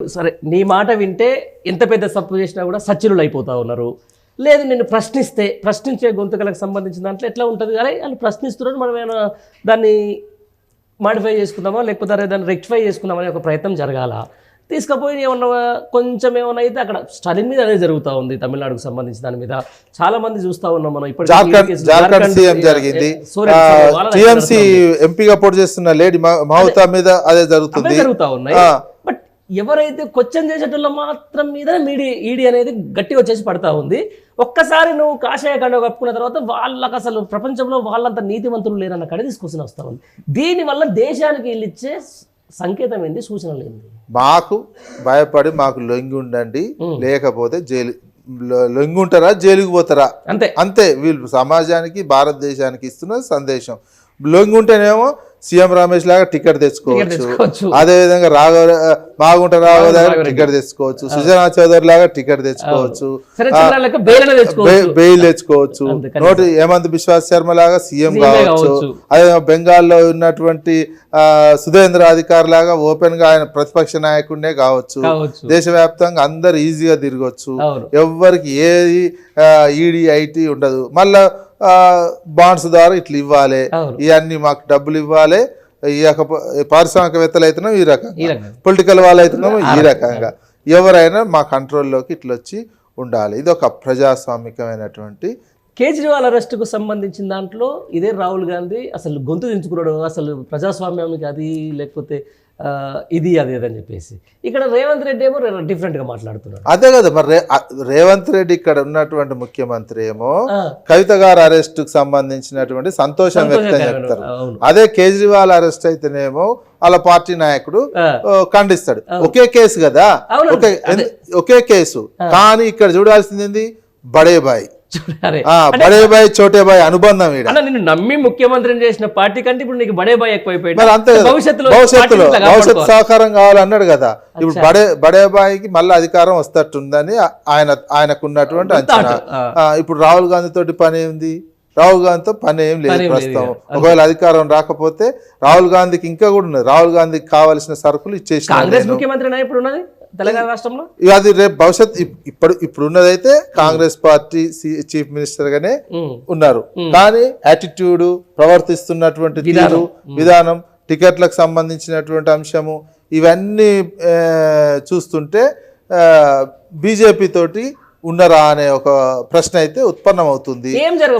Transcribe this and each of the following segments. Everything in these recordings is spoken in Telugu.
సరే నీ మాట వింటే ఎంత పెద్ద తప్పు చేసినా కూడా సచ్చినులు అయిపోతా ఉన్నారు. లేదు నేను ప్రశ్నించే గొంతుకలకు సంబంధించిన దాంట్లో ఎట్లా ఉంటుంది, అరే వాళ్ళు ప్రశ్నిస్తున్నారు, మనం ఏమైనా దాన్ని మాడిఫై చేసుకుందామా లేకపోతే అరే దాన్ని రెక్టిఫై చేసుకుందామనే ఒక ప్రయత్నం జరగాల. తీసుకుపోయి ఏమన్నా కొంచెం ఏమన్నా అయితే అక్కడ స్టాలిన్ మీద అనేది జరుగుతూ ఉంది. తమిళనాడుకు సంబంధించి దాని మీద చాలా మంది చూస్తూ ఉన్నాం మనం. ఇప్పుడు జార్ఖండ్ సీఎం జరిగింది, టీఎంసీ ఎంపీగా పోటీ చేస్తున్న లేడీ మమతా మీద అదే జరుగుతూ ఉన్నాయి. బట్ ఎవరైతే క్వశ్చన్ చేసేటోళ్ళ మాత్రం మీద ఈడీ అనేది గట్టిగా వచ్చేసి పడతా ఉంది. ఒక్కసారి నువ్వు కాషాయ కండ కప్పుకున్న తర్వాత వాళ్ళకి అసలు ప్రపంచంలో వాళ్ళంత నీతివంతులు లేరన్న కడ తీసుకొచ్చిన వస్తూ ఉంది. దీనివల్ల దేశానికి వీళ్ళు ఇచ్చే సంకేతం ఏంది, సూచనలు ఏంది? మాకు భయపడి మాకు లొంగి ఉండండి, లేకపోతే జైలు లొంగి ఉంటారా జైలుకి పోతారా అంతే. వీళ్ళు సమాజానికి భారతదేశానికి ఇస్తున్న సందేశం. లొంగి ఉంటేనేమో సీఎం రమేష్ లాగా టికెట్ తెచ్చుకోవచ్చు, అదేవిధంగా మాగుంట రాఘవ దగ్గర టికెట్ తెచ్చుకోవచ్చు, సుజనా చౌదరి లాగా టికెట్ తెచ్చుకోవచ్చు, బెయిల్ తెచ్చుకోవచ్చు, హేమంత్ బిశ్వాస్ శర్మ లాగా సీఎం కావచ్చు, అదే బెంగాల్లో ఉన్నటువంటి సుధేంద్ర అధికారి లాగా ఓపెన్ గా ఆయన ప్రతిపక్ష నాయకుడినే కావచ్చు. దేశవ్యాప్తంగా అందరు ఈజీగా తిరగొచ్చు, ఎవరికి ఏది ఈడీ ఐటీ ఉండదు. మళ్ళా బాండ్స్ ద్వారా ఇట్లా ఇవ్వాలి, ఇవన్నీ మాకు డబ్బులు ఇవ్వాలి, పారిశ్రామికవేత్తలు అయితేనే ఈ రకంగా, పొలిటికల్ వాళ్ళు అయితేనేమో ఈ రకంగా, ఎవరైనా మా కంట్రోల్లోకి ఇట్లా వచ్చి ఉండాలి. ఇది ఒక ప్రజాస్వామికమైనటువంటి. కేజ్రీవాల్ అరెస్టుకు సంబంధించిన దాంట్లో ఇదే రాహుల్ గాంధీ అసలు గొంతు దించుకున్నాడు, అసలు ప్రజాస్వామ్యానికి అది లేకపోతే ఇది అది అని చెప్పేసి. ఇక్కడ రేవంత్ రెడ్డి ఏమో డిఫరెంట్గా మాట్లాడుతున్నాడు. అదే కదా మరి రేవంత్ రెడ్డి ఇక్కడ ఉన్నటువంటి ముఖ్యమంత్రి ఏమో కవిత గారు అరెస్టుకు సంబంధించినటువంటి సంతోషం వ్యక్తం చేస్తారు. అదే కేజ్రీవాల్ అరెస్ట్ అయితేనేమో వాళ్ళ పార్టీ నాయకుడు ఖండిస్తాడు. ఒకే కేసు కదా, ఒకే కేసు, కానీ ఇక్కడ చూడాల్సింది ఏంది బడేబాయ్ బడేబాయ్ చోటేబాయ్ అనుబంధం. నిన్ను నమ్మి ముఖ్యమంత్రిని చేసిన పార్టీ కంటే ఇప్పుడు నీకు బడేబాయ్ ఎక్కువైపోయింది. మరి అంతే భవిష్యత్తు సహకారం కావాలన్నాడు కదా. ఇప్పుడు బడేబాయికి మళ్ళీ అధికారం వస్తట్టుందని ఆయనకున్నటువంటి అంచనా. ఇప్పుడు రాహుల్ గాంధీ తోటి పని ఏంది? రాహుల్ గాంధీతో పని ఏం లేదు ప్రస్తుతం. ఒకవేళ అధికారం రాకపోతే రాహుల్ గాంధీకి ఇంకా కూడా ఉన్నది, రాహుల్ గాంధీకి కావాల్సిన సరుకులు ఇచ్చేసి ముఖ్యమంత్రి ఇప్పుడు ఉన్నది తెలంగాణ రాష్ట్రంలో. అది రేపు భవిష్యత్ ఇప్పుడు ఉన్నదైతే కాంగ్రెస్ పార్టీ చీఫ్ మినిస్టర్ గానే ఉన్నారు, కానీ యాటిట్యూడ్, ప్రవర్తిస్తున్నటువంటి తీరు విధానం, టికెట్లకు సంబంధించినటువంటి అంశము, ఇవన్నీ చూస్తుంటే బీజేపీ తోటి ఉండరా అనే ఒక ప్రశ్న అయితే ఉత్పన్నమవుతుంది.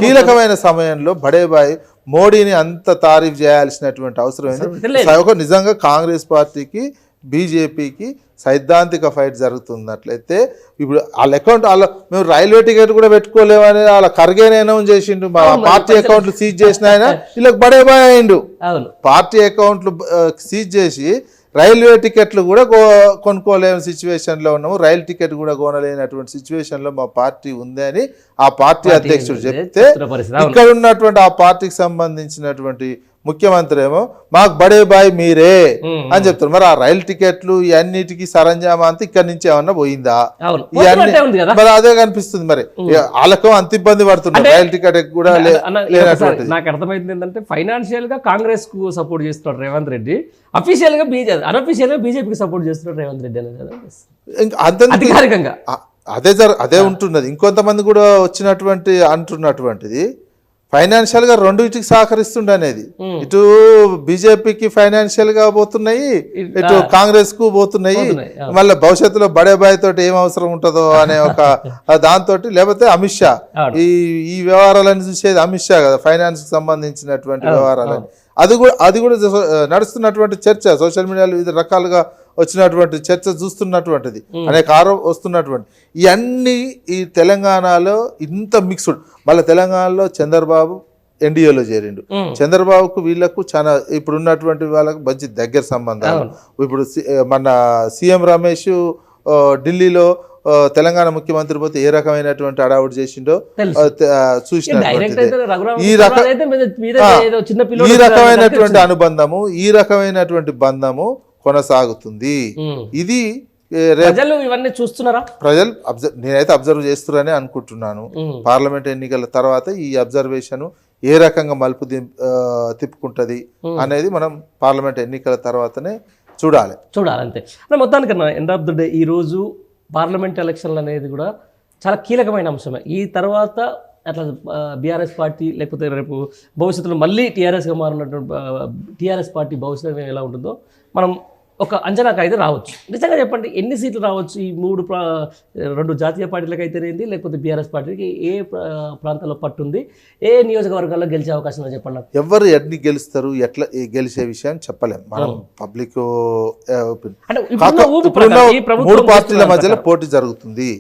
కీలకమైన సమయంలో బడేబాయ్ మోడీని అంత తారీఫ్ చేయాల్సినటువంటి అవసరం ఏంది? నిజంగా కాంగ్రెస్ పార్టీకి బీజేపీకి సైద్ధాంతిక ఫైట్ జరుగుతున్నట్లయితే ఇప్పుడు వాళ్ళ అకౌంట్ మేము రైల్వే టికెట్ కూడా పెట్టుకోలేమని వాళ్ళ ఖర్గేనే అనౌన్స్ చేసిండు. మా పార్టీ అకౌంట్లు సీజ్ చేసిన ఆయన వీళ్ళకి బడేబాయ్ అయిండు. పార్టీ అకౌంట్లు సీజ్ చేసి రైల్వే టికెట్లు కూడా కొనుక్కోలేని సిచ్యువేషన్లో ఉన్నాము, రైలు టికెట్ కూడా కొనలేనటువంటి సిచ్యువేషన్లో మా పార్టీ ఉంది అని ఆ పార్టీ అధ్యక్షుడు చెప్తే, ఇక్కడ ఉన్నటువంటి ఆ పార్టీకి సంబంధించినటువంటి ముఖ్యమంత్రి ఏమో మాకు బడేబాయ్ మీరే అని చెప్తారు. మరి ఆ రైలు టికెట్లు ఇవన్నిటికీ సరంజామా అంతా ఇక్కడ నుంచి ఏమన్నా పోయిందా? ఇవన్నీ మరి అదే కనిపిస్తుంది. మరి వాళ్ళకు అంత ఇబ్బంది పడుతున్నారు, రైలు టికెట్ కూడా లేనటువంటి. నాకు అర్థమైంది ఏంటంటే ఫైనాన్షియల్ గా కాంగ్రెస్ కు సపోర్ట్ చేస్తున్నాడు రేవంత్ రెడ్డి, అఫీషియల్ గా అన్అఫీషియల్ గా బీజేపీకి సపోర్ట్ చేస్తున్నాడు రేవంత్ రెడ్డి అనేది అధికారికంగా అదే ఉంటున్నది. ఇంకొంతమంది కూడా అంటున్నటువంటిది ఫైనాన్షియల్ గా రెండింటికి సహకరిస్తుండే అనేది. ఇటు బీజేపీకి ఫైనాన్షియల్ గా పోతున్నాయి, ఇటు కాంగ్రెస్ కు పోతున్నాయి. మళ్ళీ భవిష్యత్తులో బడేబాయ్ తోటి ఏం అవసరం ఉంటుందో అనే ఒక దాంతో, లేకపోతే అమిత్ షా ఈ వ్యవహారాలను చూసేది అమిత్ షా కదా, ఫైనాన్స్ కి సంబంధించినటువంటి వ్యవహారాలని. అది కూడా నడుస్తున్నటువంటి చర్చ, సోషల్ మీడియాలో వివిధ రకాలుగా వచ్చినటువంటి చర్చ చూస్తున్నటువంటిది, అనేక వస్తున్నటువంటి ఇవన్నీ ఈ తెలంగాణలో ఇంత మిక్స్డ్. మళ్ళీ తెలంగాణలో చంద్రబాబు ఎన్డీఏలో చేరిండు. చంద్రబాబుకు వీళ్లకు చాలా ఇప్పుడు ఉన్నటువంటి వాళ్ళకు మంచి దగ్గర సంబంధాలు. ఇప్పుడు మన సీఎం రమేష్ ఢిల్లీలో తెలంగాణ ముఖ్యమంత్రి పోతే ఏ రకమైనటువంటి అడావుడు చేసిండో చూసినటువంటి ఈ రకమైనటువంటి అనుబంధము, ఈ రకమైనటువంటి బంధము కొనసాగుతుంది. ఇది ప్రజలు ఇవన్నీ చూస్తున్నారా? ప్రజలు నేనైతే అబ్జర్వ్ చేస్తున్నారని అనుకుంటున్నాను. పార్లమెంట్ ఎన్నికల తర్వాత ఈ అబ్జర్వేషన్ ఏ రకంగా మలుపు తిప్పుకుంటది అనేది మనం పార్లమెంట్ ఎన్నికల తర్వాతనే చూడాలి. అంతే అంటే మొత్తానికన్నా ఎండ్ ఆఫ్ ద డే ఈరోజు పార్లమెంట్ ఎలక్షన్లు అనేది కూడా చాలా కీలకమైన అంశమే. ఈ తర్వాత అట్లా బీఆర్ఎస్ పార్టీ లేకపోతే రేపు భవిష్యత్తులో మళ్ళీ టీఆర్ఎస్గా మారినటువంటి టీఆర్ఎస్ పార్టీ భవిష్యత్తు ఎలా ఉంటుందో మనం ఒక అంచనాకు అయితే రావచ్చు. నిజంగా చెప్పండి, ఎన్ని సీట్లు రావచ్చు ఈ రెండు జాతీయ పార్టీలకు అయితేనేది, లేకపోతే బీఆర్ఎస్ పార్టీకి ఏ ప్రాంతాల్లో పట్టుంది, ఏ నియోజకవర్గాల్లో గెలిచే అవకాశం ఉందో చెప్పండి. ఎవరు ఎన్ని గెలుస్తారు, ఎట్లా గెలిచే విషయం చెప్పలేం మనం. పబ్లిక్ మూడు పార్టీల మధ్యలో పోటీ జరుగుతుంది.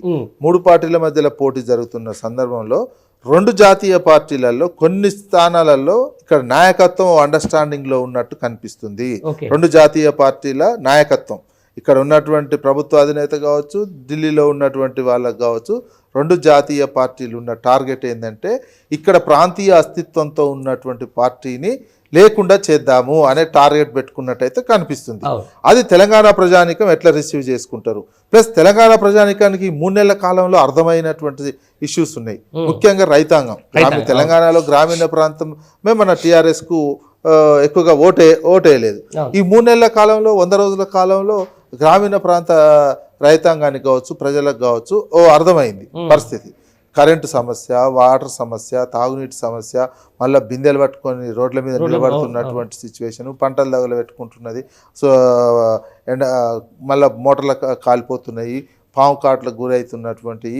మూడు పార్టీల మధ్యలో పోటీ జరుగుతున్న సందర్భంలో రెండు జాతీయ పార్టీలలో కొన్ని స్థానాలలో ఇక్కడ నాయకత్వం అండర్స్టాండింగ్ లో ఉన్నట్టు కనిపిస్తుంది. రెండు జాతీయ పార్టీల నాయకత్వం ఇక్కడ ఉన్నటువంటి ప్రభుత్వ అధినేత కావచ్చు, ఢిల్లీలో ఉన్నటువంటి వాళ్ళకు కావచ్చు, రెండు జాతీయ పార్టీలు ఉన్న టార్గెట్ ఏంటంటే ఇక్కడ ప్రాంతీయ అస్తిత్వంతో ఉన్నటువంటి పార్టీని లేకుండా చేద్దాము అనే టార్గెట్ పెట్టుకున్నట్టయితే కనిపిస్తుంది. అది తెలంగాణ ప్రజానికం ఎట్లా రిసీవ్ చేసుకుంటారు. ప్లస్ తెలంగాణ ప్రజానికానికి 3 నెలల కాలంలో అర్థమైనటువంటి ఇష్యూస్ ఉన్నాయి. ముఖ్యంగా రైతాంగం. తెలంగాణలో గ్రామీణ ప్రాంతమే మన టీఆర్ఎస్ కు ఎక్కువగా ఓటేయలేదు. ఈ 3 నెలల కాలంలో 100 రోజుల కాలంలో గ్రామీణ ప్రాంత రైతాంగానికి కావచ్చు, ప్రజలకు కావచ్చు అర్థమైంది పరిస్థితి. కరెంటు సమస్య, వాటర్ సమస్య, తాగునీటి సమస్య, మళ్ళీ బిందెలు పట్టుకొని రోడ్ల మీద నిలబడుతున్నటువంటి సిచ్యువేషన్, పంటలు తగల పెట్టుకుంటున్నది. సో మళ్ళీ మోటార్లు కాలిపోతున్నాయి, పాము కాట్లకు గురవుతున్నటువంటి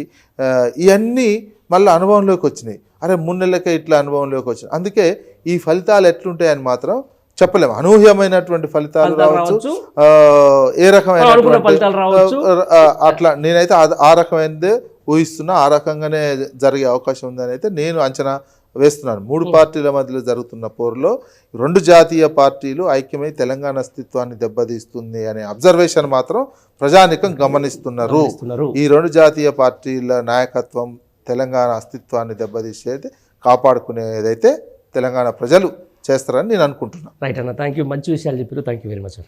ఇవన్నీ మళ్ళీ అనుభవంలోకి వచ్చినాయి. అరే 3 నెలలకే ఇట్లా అనుభవంలోకి వచ్చినాయి. అందుకే ఈ ఫలితాలు ఎట్లుంటాయని మాత్రం చెప్పలేము. అనూహ్యమైనటువంటి ఫలితాలు రావచ్చు, ఏ రకమైన అట్లా నేనైతే ఆ రకమైనదే ఊహిస్తున్నా. ఆ రకంగానే జరిగే అవకాశం ఉందని అయితే నేను అంచనా వేస్తున్నాను. 3 పార్టీల మధ్యలో జరుగుతున్న పోరులో రెండు జాతీయ పార్టీలు ఐక్యమై తెలంగాణ అస్తిత్వాన్ని దెబ్బతీస్తుంది అనే అబ్జర్వేషన్ మాత్రం ప్రజానికం గమనిస్తున్నారు. ఈ రెండు జాతీయ పార్టీల నాయకత్వం తెలంగాణ అస్తిత్వాన్ని దెబ్బతీసేది కాపాడుకునేదైతే తెలంగాణ ప్రజలు చేస్తారని నేను అనుకుంటున్నాను. రైట్ అన్న, థ్యాంక్ యూ. మంచి విషయాలు చెప్పారు. Thank you very much.